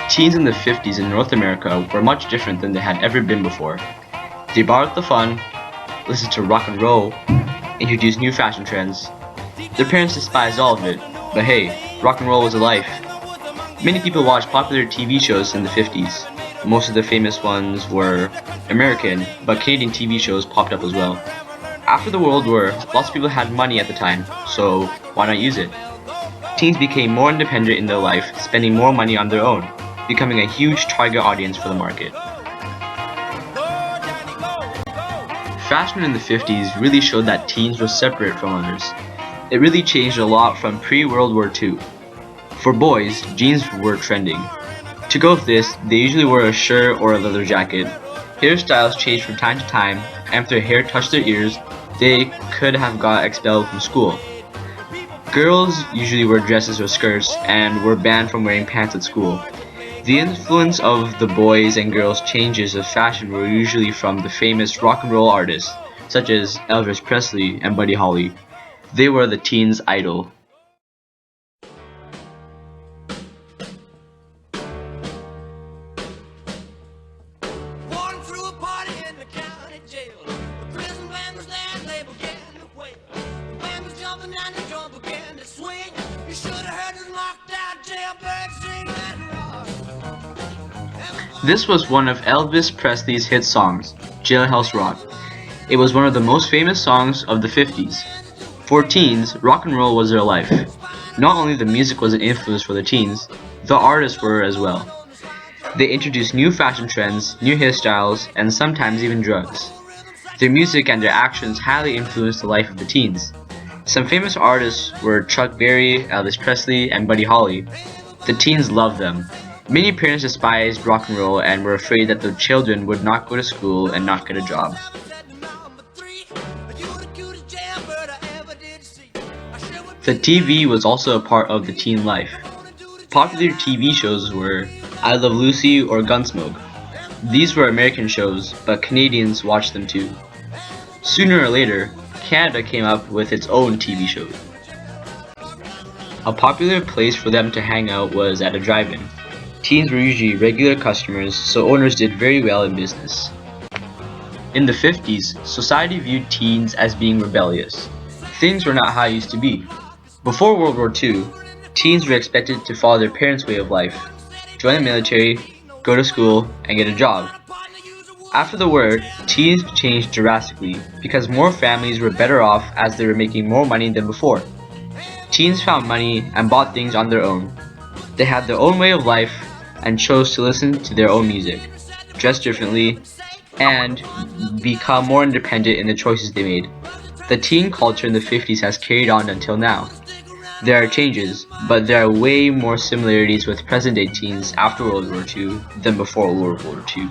Teens in the 50s in North America were much different than they had ever been before. They borrowed the fun, listened to rock and roll, introduced new fashion trends. Their parents despised all of it, but hey, rock and roll was a life. Many people watched popular TV shows in the 50s. Most of the famous ones were American, but Canadian TV shows popped up as well. After the World War, lots of people had money at the time, so why not use it? Teens became more independent in their life, spending more money on their own, becoming a huge target audience for the market. Fashion in the 50s really showed that teens were separate from others. It really changed a lot from pre-World War II. For boys, jeans were trending. To go with this, they usually wore a shirt or a leather jacket. Hairstyles changed from time to time, and if their hair touched their ears, they could have got expelled from school. Girls usually wore dresses or skirts and were banned from wearing pants at school. The influence of the boys' and girls' changes of fashion were usually from the famous rock and roll artists, such as Elvis Presley and Buddy Holly. They were the teens' idol. This was one of Elvis Presley's hit songs, Jailhouse Rock. It was one of the most famous songs of the 50s. For teens, rock and roll was their life. Not only the music was an influence for the teens, the artists were as well. They introduced new fashion trends, new hairstyles, and sometimes even drugs. Their music and their actions highly influenced the life of the teens. Some famous artists were Chuck Berry, Elvis Presley, and Buddy Holly. The teens loved them. Many parents despised rock and roll and were afraid that their children would not go to school and not get a job. The TV was also a part of the teen life. Popular TV shows were I Love Lucy or Gunsmoke. These were American shows, but Canadians watched them too. Sooner or later, Canada came up with its own TV shows. A popular place for them to hang out was at a drive-in. Teens were usually regular customers, so owners did very well in business. In the 50s, society viewed teens as being rebellious. Things were not how it used to be. Before World War II, teens were expected to follow their parents' way of life, join the military, go to school, and get a job. After the war, teens changed drastically because more families were better off as they were making more money than before. Teens found money and bought things on their own. They had their own way of life and chose to listen to their own music, dress differently, and become more independent in the choices they made. The teen culture in the 50s has carried on until now. There are changes, but there are way more similarities with present-day teens after World War II than before World War II.